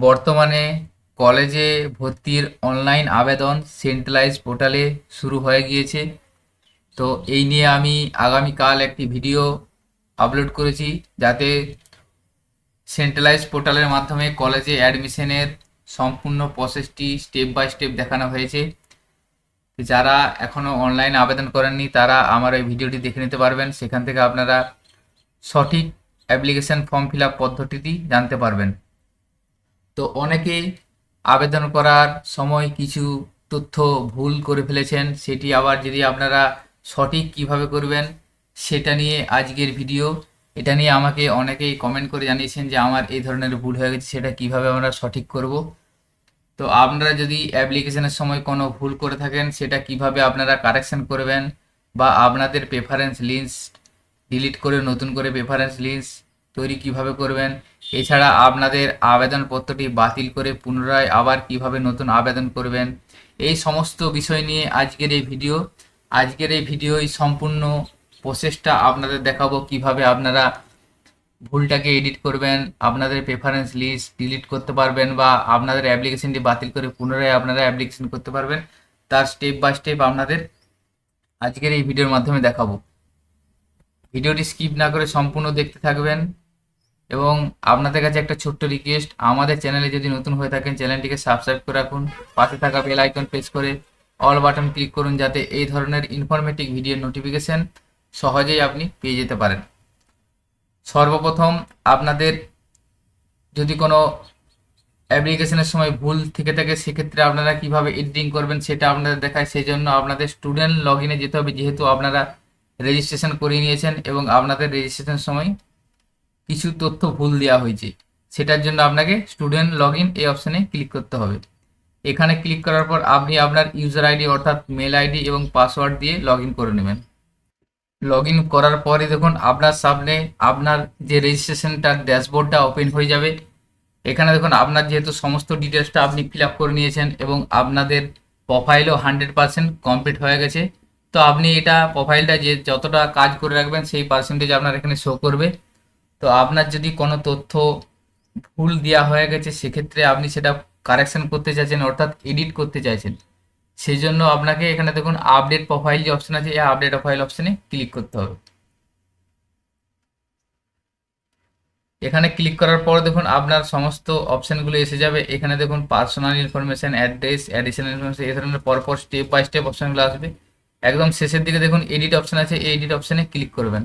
বর্তমানে কলেজে ভর্তির অনলাইন আবেদন সেন্ট্রালাইজ পোর্টালে শুরু হয়ে গিয়েছে। তো এই নিয়ে আমি আগামীকাল একটি ভিডিও আপলোড করেছি, যাতে সেন্ট্রালাইজ পোর্টালের মাধ্যমে কলেজে অ্যাডমিশনের সম্পূর্ণ প্রসেসটি স্টেপ বাই স্টেপ দেখানো হয়েছে। যারা এখনও অনলাইন আবেদন করেননি তারা আমার এই ভিডিওটি দেখে নিতে পারবেন। সেখান থেকে আপনারা সঠিক অ্যাপ্লিকেশন ফর্ম ফিল আপ পদ্ধতিটি জানতে পারবেন। তো অনেকেই আবেদন করার সময় কিছু তথ্য ভুল করে ফেলেছেন, সেটি আবার যদি আপনারা সঠিক কিভাবে করবেন সেটা নিয়ে আজকের ভিডিও। এটা নিয়ে আমাকে অনেকেই কমেন্ট করে জানিয়েছেন যে আমার এই ধরনের ভুল হয়ে গেছে, সেটা কিভাবে আমরা সঠিক করব। তো আপনারা যদি অ্যাপ্লিকেশনের সময় কোনো ভুল করে থাকেন সেটা কিভাবে আপনারা কারেকশন করবেন, বা আপনাদের প্রেফারেন্স লিস্ট ডিলিট করে নতুন করে প্রেফারেন্স লিস্ট তৈরি কিভাবে করবেন, এছাড়া আপনাদের আবেদনপত্রটি বাতিল করে পুনরায় আবার কিভাবে নতুন আবেদন করবেন, এই সমস্ত বিষয় নিয়ে আজকের এই ভিডিওই সম্পূর্ণ প্রসেসটা আপনাদের দেখাবো। কিভাবে আপনারা ভুলটাকে এডিট করবেন, আপনাদের প্রেফারেন্স লিস্ট ডিলিট করতে পারবেন, বা আপনাদের অ্যাপ্লিকেশনটি বাতিল করে পুনরায় আপনারা অ্যাপ্লিকেশন করতে পারবেন, তার স্টেপ বাই স্টেপ আপনাদের আজকের এই ভিডিওর মাধ্যমে দেখাবো। ভিডিওটি স্কিপ না করে সম্পূর্ণ দেখতে থাকবেন। এবং আপনাদের কাছে একটা ছোট্ট রিকোয়েস্ট, আমাদের চ্যানেলে যদি নতুন হয়ে থাকেন চ্যানেলটিকে সাবস্ক্রাইব করে রাখুন, পাশে থাকা বেল আইকন প্রেস করে অল বাটন ক্লিক করুন, যাতে এই ধরনের ইনফরমেটিভ ভিডিওর নোটিফিকেশন সহজেই আপনি পেয়ে যেতে পারেন। সর্বপ্রথম আপনাদের যদি কোনো অ্যাপ্লিকেশনের সময় ভুল থেকে থাকে সেক্ষেত্রে আপনারা কিভাবে এডিটিং করবেন সেটা আপনাদের দেখায়। সেই জন্য আপনাদের স্টুডেন্ট লগ ইনে যেতে হবে, যেহেতু আপনারা রেজিস্ট্রেশন করিয়ে নিয়েছেন এবং আপনাদের রেজিস্ট্রেশন সময় কিছু তথ্য ভুল দেওয়া হয়েছে। সেটার জন্য আপনাকে স্টুডেন্ট লগ ইন এই অপশানে ক্লিক করতে হবে। এখানে ক্লিক করার পর আপনি আপনার ইউজার আইডি অর্থাৎ মেল আইডি এবং পাসওয়ার্ড দিয়ে লগ ইন করে নেবেন। লগ ইন করার পরে দেখুন আপনার সামনে আপনার যে রেজিস্ট্রেশনটার ড্যাশবোর্ডটা ওপেন হয়ে যাবে। এখানে দেখুন আপনার যেহেতু সমস্ত ডিটেলসটা আপনি ফিল আপ করে নিয়েছেন এবং আপনাদের প্রোফাইলও 100% কমপ্লিট হয়ে গেছে। তো আপনি এটা প্রোফাইলটা যে যতটা কাজ করে রাখবেন সেই পার্সেন্টেজ আপনার এখানে শো করবে। তো আপনার যদি কোনো তথ্য ভুল দেওয়া হয়ে গেছে সেক্ষেত্রে আপনি সেটা কারেকশন করতে চাইছেন অর্থাৎ এডিট করতে চাইছেন, সেই জন্য আপনাকে এখানে দেখুন আপডেট প্রোফাইল যে অপশন আছে, এই আপডেট প্রোফাইল অপশনে ক্লিক করতে হবে। এখানে ক্লিক করার পর দেখুন আপনার সমস্ত অপশানগুলো এসে যাবে। এখানে দেখুন personal information, address, additional information, এই ধরনের পরপর স্টেপ বাই স্টেপ অপশানগুলো আসবে। একদম শেষের দিকে দেখুন এডিট অপশান আছে, এই এডিট অপশানে ক্লিক করবেন।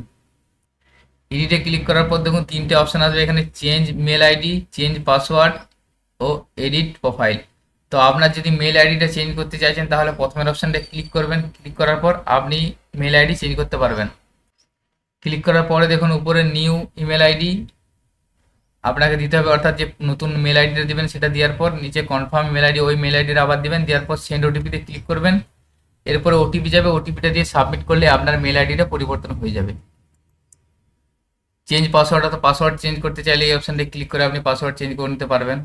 এডিটে ক্লিক করার পর দেখুন তিনটে অপশান আসবে, এখানে change mail ID, change password ও এডিট প্রোফাইল। তো আপনার যদি মেল আইডিটা চেঞ্জ করতে চাইছেন তাহলে প্রথমের অপশানটা ক্লিক করবেন। ক্লিক করার পর আপনি মেল আইডি চেঞ্জ করতে পারবেন। ক্লিক করার পরে দেখুন উপরে নিউ ইমেল আইডি আপনাকে দিতে হবে, অর্থাৎ যে নতুন মেল আইডিটা দিবেন সেটা দেওয়ার পর নিচে কনফার্ম মেল আইডি, ওই মেল আইডিটা আবার দিবেন, দেওয়ার পর সেন্ড ওটিপিতে ক্লিক করবেন। এরপরে ওটিপি যাবে, ওটিপিটা দিয়ে সাবমিট করলে আপনার মেল আইডিটা পরিবর্তন হয়ে যাবে। চেঞ্জ পাসওয়ার্ড, অর্থাৎ পাসওয়ার্ড চেঞ্জ করতে চাইলে এই অপশানটি ক্লিক করে আপনি পাসওয়ার্ড চেঞ্জ করে নিতে পারবেন।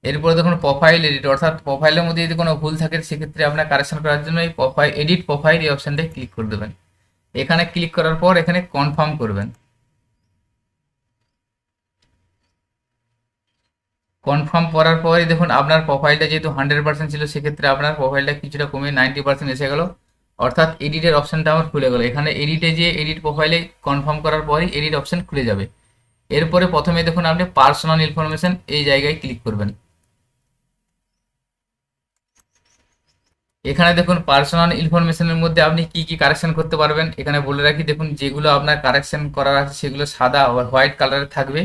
এরপরে দেখুন প্রোফাইল এডিট, অর্থাৎ প্রোফাইলের মধ্যে যদি কোনো ভুল থাকে সেক্ষেত্রে আপনার কারেকশন করার জন্য এই প্রোফাইল এডিট প্রোফাইল এই অপশানটায় ক্লিক করে দেবেন। এখানে ক্লিক করার পর এখানে কনফার্ম করবেন। কনফার্ম করার পরে দেখুন আপনার প্রোফাইলটা যেহেতু 100% ছিল সেক্ষেত্রে আপনার প্রোফাইলটা কিছুটা কমে 90% এসে গেল, অর্থাৎ এডিটের অপশানটা আমার খুলে গেল। এখানে এডিটে যে এডিট প্রোফাইলে কনফার্ম করার পরেই এডিট অপশান খুলে যাবে। এরপরে প্রথমে দেখুন আপনি পার্সোনাল ইনফরমেশন এই জায়গায় ক্লিক করবেন। এখানে দেখুন পার্সোনাল ইনফরমেশনের মধ্যে আপনি কি কি কারেকশন করতে পারবেন এখানে বলে রাখি। দেখুন যেগুলো আপনার কারেকশন করার আছে সেগুলো সাদা আর হোয়াইট কালারে থাকবে।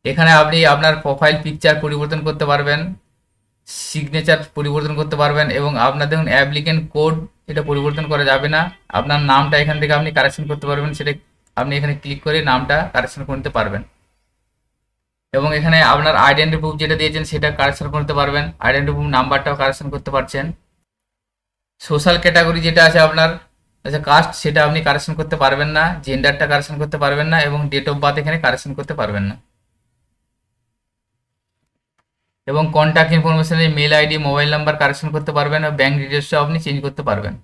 এখানে আপনি আপনার প্রোফাইল পিকচার পরিবর্তন করতে পারবেন, সিগনেচার পরিবর্তন করতে পারবেন, এবং আপনার দেখুন অ্যাপ্লিকেন্ট কোড এটা পরিবর্তন করা যাবে না। আপনার নামটা এখান থেকে আপনি কারেকশন করতে পারবেন, সেটা আপনি এখানে ক্লিক করে নামটা কারেকশন করতে পারবেন। এবং এখানে আপনার আইডেন্টি প্রুফ যেটা দিয়েছেন সেটা কারেকশন করতে পারবেন, আইডেন্টি প্রুফ নাম্বারটাও কারেকশন করতে পারছেন। সোশ্যাল ক্যাটাগরি যেটা আছে আপনার আচ্ছা কাস্ট, সেটা আপনি কারেকশন করতে পারবেন না, জেন্ডারটা কারেকশন করতে পারবেন না, এবং ডেট অফ বার্থ এখানে কারেকশন করতে পারবেন না। এবং কন্ট্যাক্ট ইনফরমেশনে mail ID, mobile number correction করতে পারবেন, এবং ব্যাঙ্ক ডিটেলসটাও আপনি চেঞ্জ করতে পারবেন।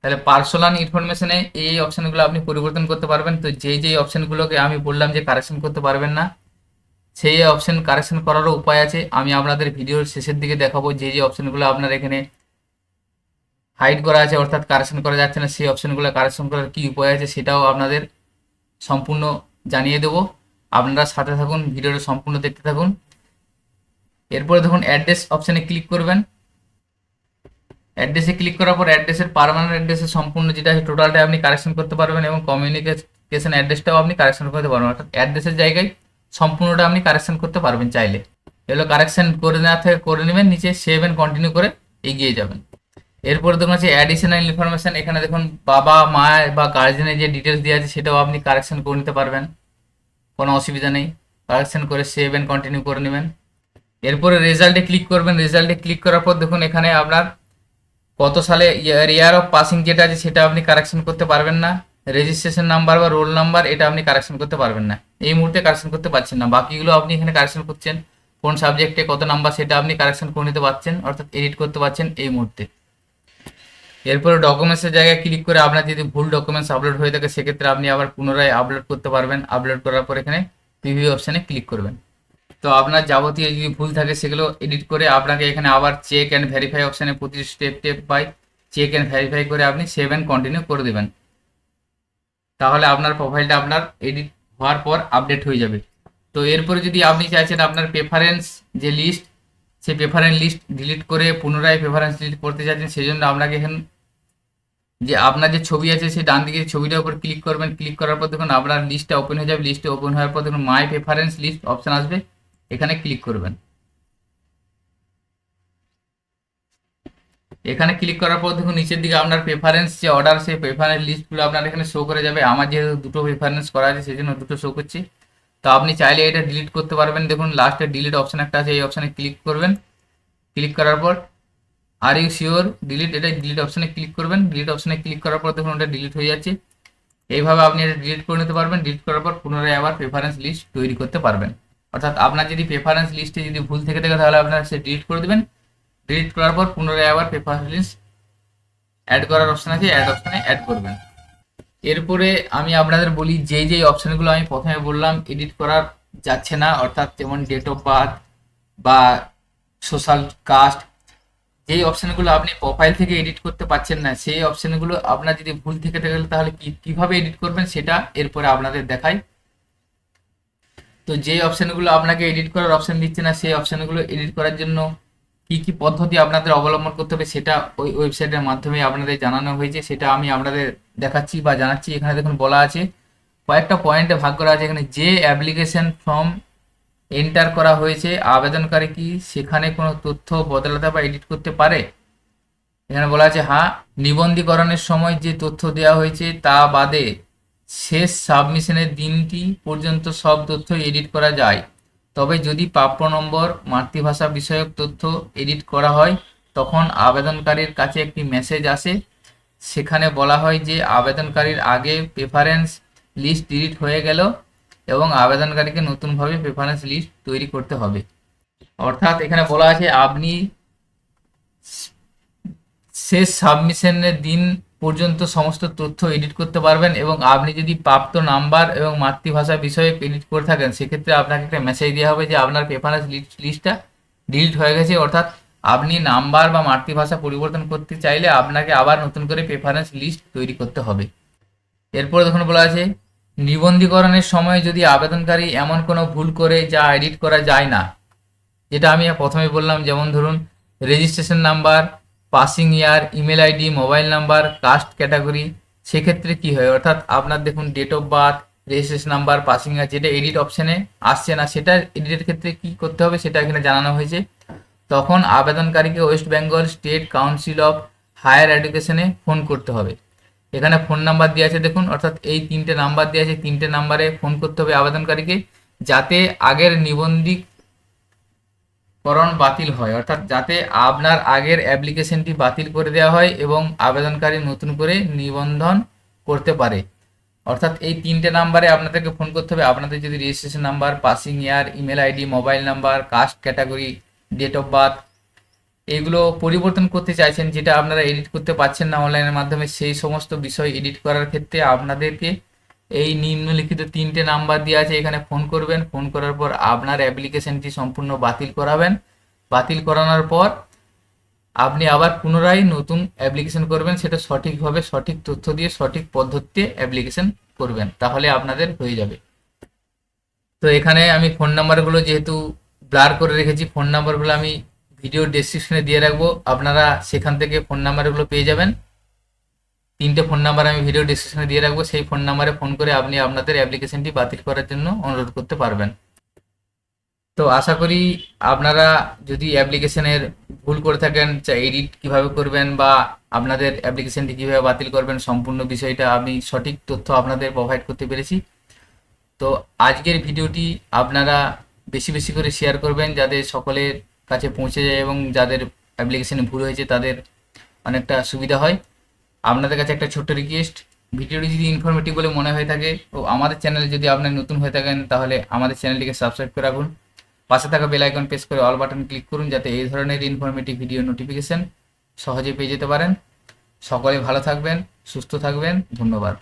তাহলে পার্সোনাল ইনফরমেশনে এই অপশানগুলো আপনি পরিবর্তন করতে পারবেন। তো যেই অপশানগুলোকে আমি বললাম যে কারেকশন করতে পারবেন না, সেই অপশন কারেকশন করারও উপায় আছে। আমি আপনাদের ভিডিওর শেষের দিকে দেখাবো যে যে অপশনগুলো আপনার এখানে হাইড করা আছে অর্থাৎ কারেকশন করা যাচ্ছে না, সেই অপশনগুলো কারেকশন করার কী উপায় আছে সেটাও আপনাদের সম্পূর্ণ জানিয়ে দেবো। আপনারা সাথে থাকুন, ভিডিওটা সম্পূর্ণ দেখতে থাকুন। এরপরে দেখুন অ্যাড্রেস অপশানে ক্লিক করবেন। অ্যাড্রেসে ক্লিক করার পর অ্যাড্রেসের পার্মানেন্ট অ্যাড্রেসের সম্পূর্ণ যেটা আছে টোটালটা আপনি কারেকশন করতে পারবেন এবং কমিউনিকেশন অ্যাড্রেসটাও আপনি কারেকশন করতে পারবেন, অর্থাৎ অ্যাড্রেসের জায়গায় সম্পূর্ণটা আপনি কারেকশন করতে পারবেন চাইলে। এগুলো কারেকশন করে নেওয়া থেকে করে নেবেন, নিচে সেভ অ্যান্ড কন্টিনিউ করে এগিয়ে যাবেন। এরপরে দেখুন আছে অ্যাডিশনাল ইনফরমেশন। এখানে দেখুন বাবা মা বা গার্জেনের যে ডিটেলস দেওয়া আছে সেটাও আপনি কারেকশন করে নিতে পারবেন, কোনো অসুবিধা নেই। কারেকশন করে সেভ অ্যান্ড কন্টিনিউ করে নেবেন। এরপরে রেজাল্টে ক্লিক করবেন। রেজাল্টে ক্লিক করার পর দেখুন এখানে আপনার কত সালে ইয়ার অফ পাসিং যেটা আছে সেটা আপনি কারেকশন করতে পারবেন না। রেজিস্ট্রেশন নাম্বার বা রোল নাম্বার এটা আপনি কারেকশন করতে পারবেন না, এই মুহূর্তে কারেকশন করতে পারছেন না। বাকিগুলো আপনি এখানে কারেকশন করছেন, কোন সাবজেক্টে কত নাম্বার সেটা আপনি কারেকশন করে নিতে পারছেন, অর্থাৎ এডিট করতে পারছেন এই মুহূর্তে। এরপরে ডকুমেন্টসের জায়গায় ক্লিক করে আপনার যদি ভুল ডকুমেন্টস আপলোড হয়ে থাকে সেক্ষেত্রে আপনি আবার পুনরায় আপলোড করতে পারবেন। আপলোড করার পর এখানে প্রিভিউ অপশানে ক্লিক করবেন। তো আপনার যাবতীয় যদি ভুল থাকে সেগুলো এডিট করে আপনাকে এখানে আবার চেক অ্যান্ড ভেরিফাই অপশানে প্রতি step by check and verify করে আপনি সেভ অ্যান্ড কন্টিনিউ করে দেবেন। তাহলে আপনার প্রোফাইলটা আপনার এডিট হওয়ার পর আপডেট হয়ে যাবে। তো এরপরে যদি আপনি চাইছেন আপনার প্রেফারেন্স যে লিস্ট, সেই প্রেফারেন্স লিস্ট ডিলিট করে পুনরায় প্রেফারেন্স ডিলিট করতে চাইছেন, সেই জন্য আপনাকে এখানে যে আপনার যে ছবি আছে সেই ডান দিকে ছবিটার উপর ক্লিক করবেন। ক্লিক করার পর দেখুন আপনার লিস্টটা ওপেন হয়ে যাবে। লিস্টে ওপেন হওয়ার পর দেখুন মাই প্রেফারেন্স লিস্ট অপশান আসবে, এখানে ক্লিক করবেন। এখানে ক্লিক করার পর দেখুন নিচের দিকে আপনার প্রেফারেন্স যে অর্ডার, সেই প্রেফারেন্স লিস্টগুলো আপনার এখানে শো করে যাবে। আমার যেহেতু দুটো প্রেফারেন্স করা আছে সেই জন্য দুটো শো করছে। তো আপনি চাইলে এটা ডিলিট করতে পারবেন। দেখুন লাস্টে ডিলিট অপশান একটা আছে, এই অপশানে ক্লিক করবেন। ক্লিক করার পর আর ইউ শিওর ডিলিট, এটা ডিলিট অপশানে ক্লিক করবেন। ডিলিট অপশানে ক্লিক করার পর দেখুন ওটা ডিলিট হয়ে যাচ্ছে। এইভাবে আপনি এটা ডিলিট করে নিতে পারবেন। ডিলিট করার পর পুনরায় আবার প্রেফারেন্স লিস্ট তৈরি করতে পারবেন। অর্থাৎ আপনার যদি প্রেফারেন্স লিস্টে যদি ভুল থেকে থাকে তাহলে আপনারা সে ডিলিট করে দেবেন। ডিলিট করার পর পুনরায় আবার প্রেফারেন্স লিস্ট অ্যাড করার অপশান আছে, অ্যাড অপশানে অ্যাড করবেন। এরপরে আমি আপনাদের বলি যেই অপশানগুলো আমি প্রথমে বললাম এডিট করা যাচ্ছে না, অর্থাৎ যেমন ডেট অফ বার্থ বা সোশ্যাল কাস্ট, যেই অপশানগুলো আপনি প্রোফাইল থেকে এডিট করতে পারছেন না, সেই অপশানগুলো আপনার যদি ভুল থেকে থাকে তাহলে কীভাবে এডিট করবেন সেটা এরপরে আপনাদের দেখাই। তো যেই অপশানগুলো আপনাকে এডিট করার অপশান দিচ্ছে না, সেই অপশানগুলো এডিট করার জন্য কি পদ্ধতি আপনাদের অবলম্বন করতে হবে সেটা ওই ওয়েবসাইটের মাধ্যমে আপনাদের জানানো হয়েছে, সেটা আমি আপনাদের দেখাচ্ছি বা জানাচ্ছি। এখানে দেখুন বলা আছে কয়েকটা পয়েন্টে ভাগ করা আছে। এখানে যে অ্যাপ্লিকেশন ফর্ম এন্টার করা হয়েছে আবেদনকারী কি সেখানে কোনো তথ্য বদলাতে বা এডিট করতে পারে। এখানে বলা আছে হ্যাঁ, নিবন্ধীকরণের সময় যে তথ্য দেওয়া হয়েছে তা বাদে শেষ সাবমিশনের দিনটি পর্যন্ত সব তথ্য এডিট করা যায়। তবে যদি প্রাপ্য নম্বর মাতৃভাষা বিষয়ক তথ্য এডিট করা হয় তখন আবেদনকারীর কাছে একটি মেসেজ আসে, সেখানে বলা হয় যে আবেদনকারীর আগে প্রেফারেন্স লিস্ট ডিলিট হয়ে গেল এবং আবেদনকারীকে নতুনভাবে প্রেফারেন্স লিস্ট তৈরি করতে হবে। অর্থাৎ এখানে বলা আছে আপনি শেষ সাবমিশনের দিন পর্যন্ত সমস্ত তথ্য এডিট করতে পারবেন এবং আপনি যদি প্রাপ্ত নাম্বার এবং মাতৃভাষা বিষয়ে এডিট করে থাকেন সেক্ষেত্রে আপনাকে একটা মেসেজ দেওয়া হবে যে আপনার প্রেফারেন্স লিস্টটা ডিলিট হয়ে গেছে। অর্থাৎ আপনি নাম্বার বা মাতৃভাষা পরিবর্তন করতে চাইলে আপনাকে আবার নতুন করে প্রেফারেন্স লিস্ট তৈরি করতে হবে। এরপর দেখুন বলা আছে নিবন্ধীকরণের সময় যদি আবেদনকারী এমন কোনো ভুল করে যা এডিট করা যায় না, যেটা আমি প্রথমে বললাম, যেমন ধরুন registration number, passing year, email ID, mobile number, caste category, সেক্ষেত্রে কি হয়, অর্থাৎ আপনার দেখুন date of birth, registration number, passing year যেটা এডিট অপশানে আসছে না, সেটা এডিটের ক্ষেত্রে কি করতে হবে সেটা এখানে জানানো হয়েছে। তখন আবেদনকারীকে west Bengal state council of higher এডুকেশনে ফোন করতে হবে। এখানে ফোন নাম্বার দেওয়া আছে দেখুন, অর্থাৎ এই তিনটে নাম্বার দেওয়া আছে, তিনটে নাম্বারে ফোন করতে হবে আবেদনকারীকে, যাতে আগের নিবন্ধীকরণ বাতিল হয়, অর্থাৎ যাতে আপনার আগের অ্যাপ্লিকেশনটি বাতিল করে দেওয়া হয় এবং আবেদনকারী নতুন করে নিবন্ধন করতে পারে। অর্থাৎ এই তিনটে নাম্বারে আপনাদেরকে ফোন করতে হবে। আপনাদের যদি registration number, passing year, email ID, mobile number, caste category, date of birth এগুলো পরিবর্তন করতে চাইছেন, যেটা আপনারা এডিট করতে পারছেন না অনলাইনের মাধ্যমে, সেই সমস্ত বিষয় এডিট করার ক্ষেত্রে আপনাদেরকে এই নিম্নলিখিত 3টে নাম্বার দেওয়া আছে, এখানে ফোন করবেন। ফোন করার পর আপনার অ্যাপ্লিকেশনটি সম্পূর্ণ বাতিল করাবেন। বাতিল করানোর পর আপনি আবার পুনরায় নতুন অ্যাপ্লিকেশন করবেন, সেটা সঠিকভাবে সঠিক তথ্য দিয়ে সঠিক পদ্ধতিতে অ্যাপ্লিকেশন করবেন, তাহলে আপনাদের হয়ে যাবে। তো এখানে আমি ফোন নাম্বারগুলো যেহেতু ব্লার করে রেখেছি, ফোন নাম্বারগুলো আমি ভিডিও ডেসক্রিপশনে দিয়ে রাখবো, আপনারা সেখান থেকে ফোন নাম্বারগুলো পেয়ে যাবেন। 3টে ফোন নাম্বার আমি ভিডিও ডেসক্রিপশনে দিয়ে রাখবো, সেই ফোন নাম্বারে ফোন করে আপনি আপনাদের অ্যাপ্লিকেশনটি বাতিল করার জন্য অনুরোধ করতে পারবেন। তো আশা করি আপনারা যদি অ্যাপ্লিকেশনের ভুল করে থাকেন, এডিট কিভাবে করবেন বা আপনাদের অ্যাপ্লিকেশনটি কিভাবে বাতিল করবেন, সম্পূর্ণ বিষয়টা আমি সঠিক তথ্য আপনাদের প্রোভাইড করতে পেরেছি। তো আজকের ভিডিওটি আপনারা বেশি বেশি করে শেয়ার করবেন, যাতে সকলের কাছে পৌঁছে যায় এবং যাদের অ্যাপ্লিকেশনে ভুল হয়েছে তাদের অনেকটা সুবিধা হয়। আপনাদের কাছে একটা ছোট্ট রিকোয়েস্ট, ভিডিওটি যদি ইনফরমেটিভ বলে মনে হয়ে থাকে ও আমাদের চ্যানেলে যদি আপনার নতুন হয়ে থাকেন, তাহলে আমাদের চ্যানেলটিকে সাবস্ক্রাইব করে রাখুন। পাশে থাকা বেল আইকন প্রেস করে অল বাটন ক্লিক করুন, যাতে এই ধরনের ইনফরমেটিভ ভিডিও নোটিফিকেশন সহজে পেয়ে যেতে পারেন। সকলে ভালো থাকবেন, সুস্থ থাকবেন, ধন্যবাদ।